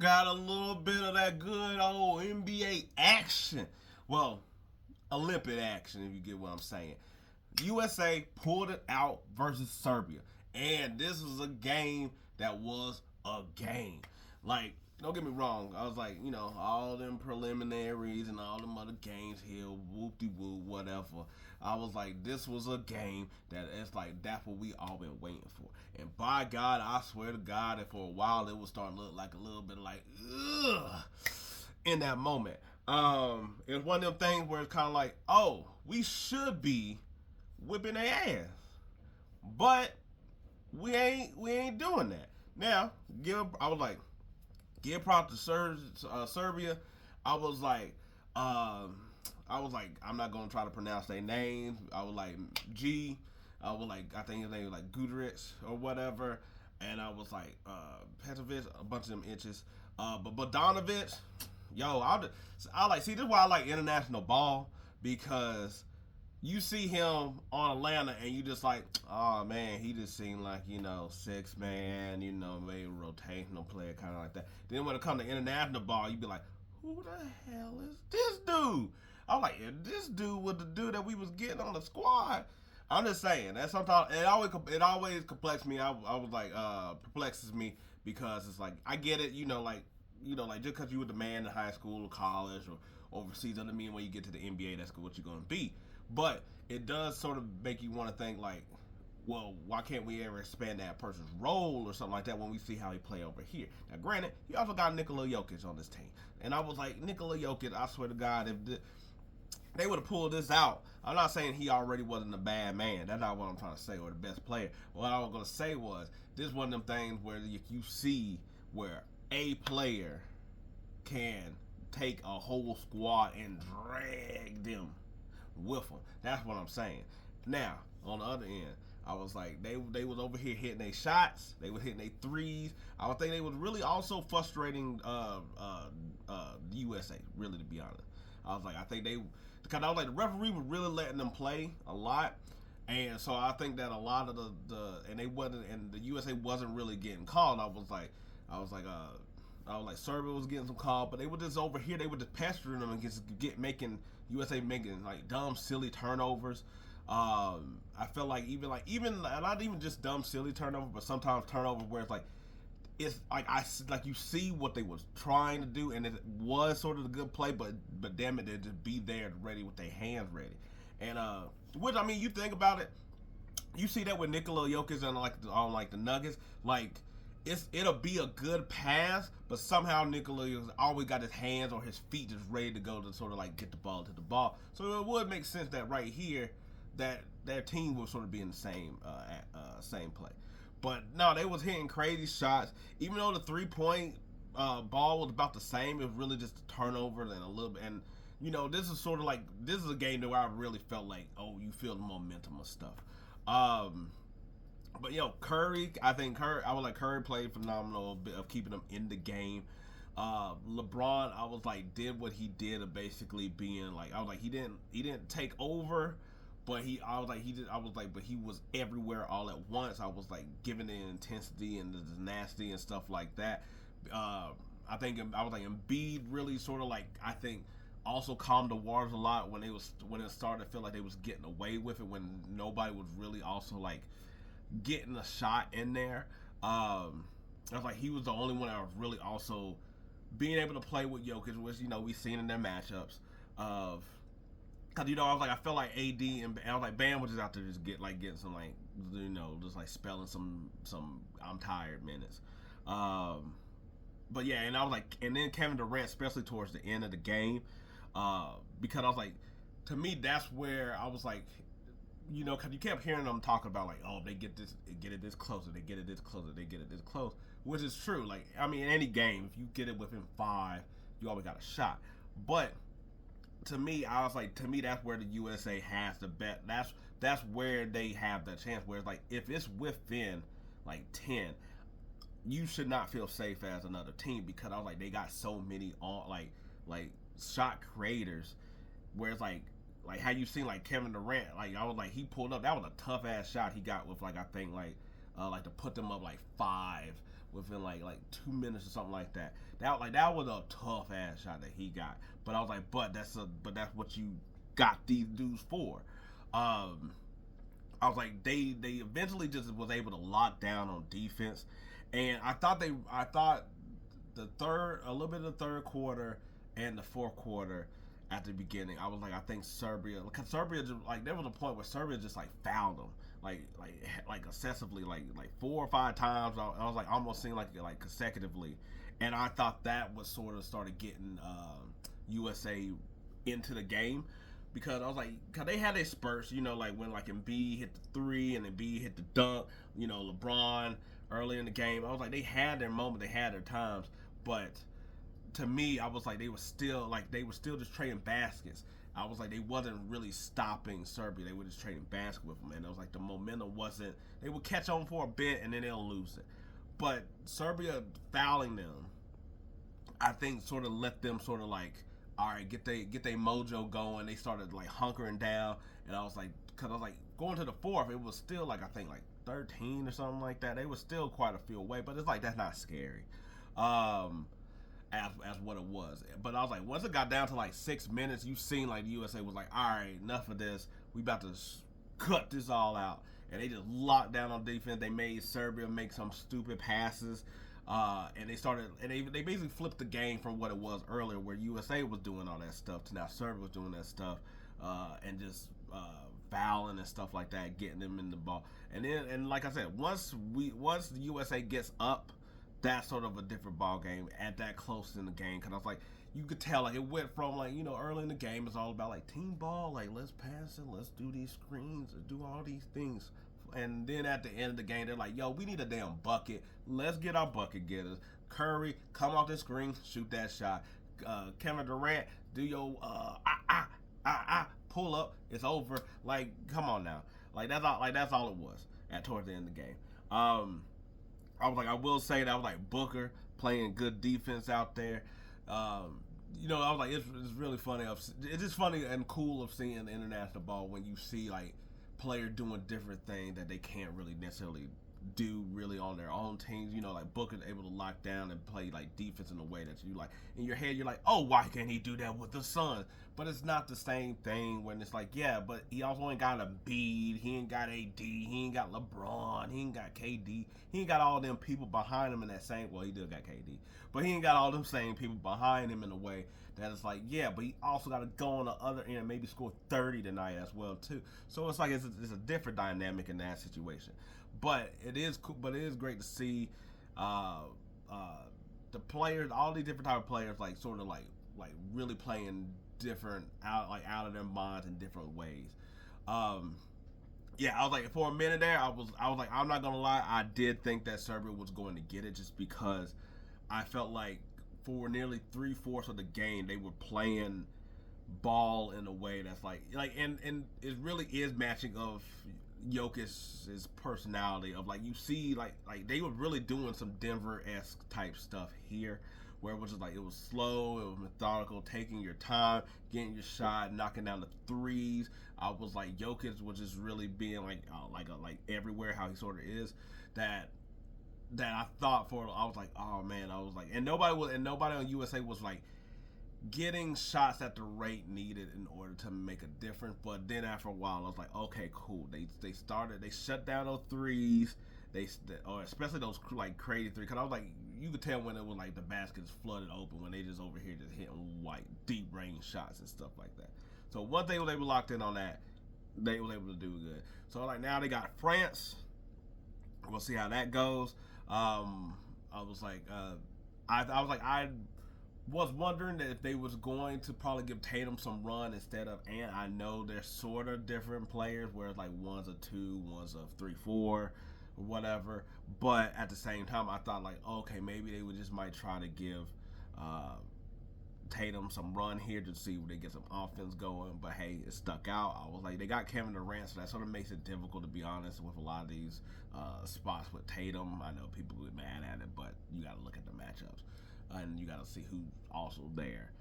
got a little bit of that good old NBA action. Well, Olympic action, if you get what I'm saying. USA pulled it out versus Serbia. And this was a game that was a game. Like, don't get me wrong. I was like, all them preliminaries and all them other games here, whoop de whoop, whatever. I was like, this was a game that it's like, that's what we all been waiting for. And by God, I swear to God, that for a while it was starting to look like a little bit like, ugh, in that moment. It was one of them things where it's kind of like, oh, we should be whipping their ass, but we ain't doing that. Now, I was like, give props to Serbia. I was like, I'm not gonna try to pronounce their names. I was like, I think his name was like Guduric or whatever, and I was like, Petrovic, a bunch of them inches. But Bogdanovic, yo, I like, see, this is why I like international ball, because you see him on Atlanta and you just like, oh man, he just seemed like, 6-man, maybe rotational player, kind of like that. Then when it comes to international ball, you be like, who the hell is this dude? I'm like, if this dude was the dude that we was getting on the squad. I'm just saying that sometimes it always complexes me. I was like, perplexes me, because it's like, I get it, like just because you were the man in high school or college or overseas doesn't mean when you get to the NBA that's what you're gonna be. But it does sort of make you want to think like, well, why can't we ever expand that person's role or something like that when we see how he play over here? Now, granted, he also got Nikola Jokic on this team, and I was like, Nikola Jokic, I swear to God, if they would have pulled this out, I'm not saying he already wasn't a bad man. That's not what I'm trying to say, or the best player. What I was going to say was, this is one of them things where you see where a player can take a whole squad and drag them with them. That's what I'm saying. Now, on the other end, I was like, they was over here hitting their shots. They were hitting their threes. I would think they was really also frustrating the USA, really, to be honest. I was like, because I was like, the referee was really letting them play a lot. And so I think that a lot of and the USA wasn't really getting called. I was like, Serbia was getting some call, but they were just over here. They were just pestering them and making USA making like dumb, silly turnovers. I felt like even not even just dumb, silly turnovers, but sometimes turnovers where it's like you see what they was trying to do, and it was sort of a good play, but damn it, they just be there ready with their hands ready. And which, I mean, you think about it, you see that with Nikola Jokic on the Nuggets, like. It'll be a good pass, but somehow Nikola always got his hands or his feet just ready to go to sort of like get the ball to the ball. So it would make sense that right here, that their team will sort of be in the same play. But no, they was hitting crazy shots. Even though the 3-point ball was about the same, it was really just a turnover and a little bit. And this is sort of like, this is a game where I really felt like, oh, you feel the momentum of stuff. But Curry, I would like Curry played phenomenal of keeping them in the game. LeBron, I was like, did what he did of basically being like, I was like, he didn't take over, but but he was everywhere all at once. I was like giving the intensity and the nasty and stuff like that. I was like, Embiid really sort of like, I think also calmed the waters a lot when it started to feel like they was getting away with it, when nobody was really also like getting a shot in there. I was like, he was the only one that was really also being able to play with Jokic, which we've seen in their matchups. Cause I was like, I felt like AD and I was like, Bam was just out there just getting some just like spelling some I'm tired minutes. But yeah, and I was like, and then Kevin Durant, especially towards the end of the game, because I was like, to me that's where I was like, because you kept hearing them talking about like, oh, they get it this closer, they get it this closer, they get it this close, which is true. Like, I mean, in any game, if you get it within 5, you always got a shot. But to me, I was like, that's where the USA has the bet. That's where they have the chance. Where it's like, if it's within like 10, you should not feel safe as another team, because I was like, they got so many on like shot creators, where it's like how you seen like Kevin Durant, like I was like, he pulled up, that was a tough ass shot he got with like, I think like to put them up like 5 within like 2 minutes or something like that. That was a tough ass shot that he got. But I was like, but that's what you got these dudes for. Um, I was like, they eventually just was able to lock down on defense, and I thought the third, a little bit of the third quarter and the fourth quarter at the beginning, I was like, I think Serbia, because Serbia just like there was a point where Serbia just like fouled them like excessively, like 4 or 5 times. I was like almost seeing like consecutively, and I thought that was sort of started getting USA into the game because I was like, cause they had their spurts, like when like Embiid hit the three and Embiid hit the dunk, LeBron early in the game. I was like, they had their moment, they had their times, but to me, I was like, they were still just trading baskets. I was like, they wasn't really stopping Serbia. They were just trading baskets with them, and it was like the momentum wasn't. They would catch on for a bit and then they'll lose it. But Serbia fouling them, I think, sort of let them sort of like, all right, get they mojo going. They started like hunkering down, and I was like, because I was like going to the fourth, it was still like I think like 13 or something like that. They were still quite a field away, but it's like that's not scary. As what it was. But I was like, once it got down to like 6 minutes, you seen like the USA was like, all right, enough of this. We about to cut this all out. And they just locked down on defense. They made Serbia make some stupid passes. And they started, and they basically flipped the game from what it was earlier, where USA was doing all that stuff, to now Serbia was doing that stuff, and just fouling and stuff like that, getting them in the ball. And like I said, once the USA gets up, that's sort of a different ball game at that close in the game, because I was like, you could tell like it went from like early in the game it's all about like team ball, like let's pass it, let's do these screens, let's do all these things, and then at the end of the game they're like, yo, we need a damn bucket, let's get our bucket getters. Curry, come off the screen, shoot that shot. Kevin Durant, do your pull up, it's over. Like, come on now, that's all it was at towards the end of the game. I was like, I will say that I was like Booker playing good defense out there. I was like, it's really funny. It's just funny and cool of seeing the international ball when you see like players doing different things that they can't really necessarily do really on their own teams. Like Booker's able to lock down and play like defense in a way that you like in your head. You're like, oh, why can't he do that with the Suns? But it's not the same thing when it's like, yeah, but he also ain't got Embiid, he ain't got AD, he ain't got LeBron, he ain't got KD, he ain't got all them people behind him in that same. Well, he did got KD, but he ain't got all them same people behind him in a way that it's like, yeah, but he also got to go on the other end and maybe score 30 tonight as well too. So it's like it's a different dynamic in that situation. But it is cool. But it is great to see the players, all these different type of players, like sort of like really playing different out of their minds in different ways. Yeah, I was like, for a minute there, I was like, I'm not gonna lie, I did think that Serbia was going to get it, just because I felt like for nearly 3/4 of the game they were playing ball in a way that's like and it really is matching of Jokic's personality, of like, you see like they were really doing some Denver-esque type stuff here, where it was just like, it was slow, it was methodical, taking your time, getting your shot, knocking down the threes. I was like, Jokic was just really being like everywhere, how he sort of is. That I thought I was like, oh man, I was like, and nobody on USA was like getting shots at the rate needed in order to make a difference. But then after a while, I was like, okay, cool. They shut down those threes. Or especially those like crazy threes. Cause I was like, you could tell when it was like the baskets flooded open, when they just over here just hitting like deep range shots and stuff like that. So once they were locked in on that, they were able to do good. So like now they got France. We'll see how that goes. I was wondering that if they was going to probably give Tatum some run instead of Ant. I know they're sort of different players, where it's like one's a 2, one's a 3-4, or whatever. But at the same time, I thought like, okay, maybe they would just might try to give Tatum some run here to see if they get some offense going. But hey, it stuck out. I was like, they got Kevin Durant, so that sort of makes it difficult, to be honest, with a lot of these spots with Tatum. I know people get mad at it, but you got to look at the matchups. And you got to see who's also there.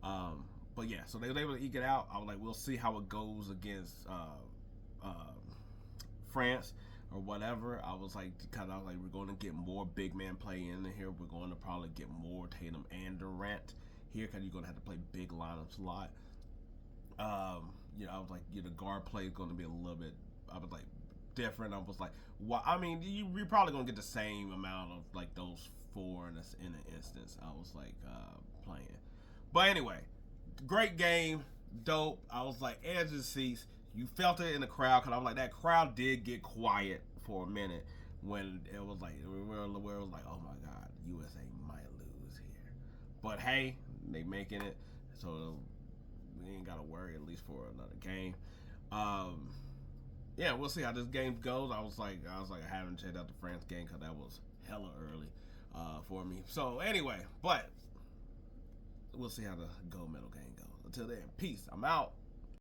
But yeah, so they were able to eke it out. I was like, we'll see how it goes against France. or whatever. I was like, because I was like, we're going to get more big man play in here. We're going to probably get more Tatum and Durant here because you're going to have to play big lineups a lot. I was like, the guard play is going to be a little bit, I was like, different. I was like, well, I mean, you're probably going to get the same amount of like those four in an instance. I was like, playing. But anyway, great game, dope. I was like, edge of the seats. You felt it in the crowd because I was like, that crowd did get quiet for a minute when it was like, where it was like, oh my God, USA might lose here. But hey, they making it, so we ain't gotta worry at least for another game. Yeah, we'll see how this game goes. I was like, I haven't checked out the France game because that was hella early for me. So anyway, but we'll see how the gold medal game goes. Until then, peace. I'm out.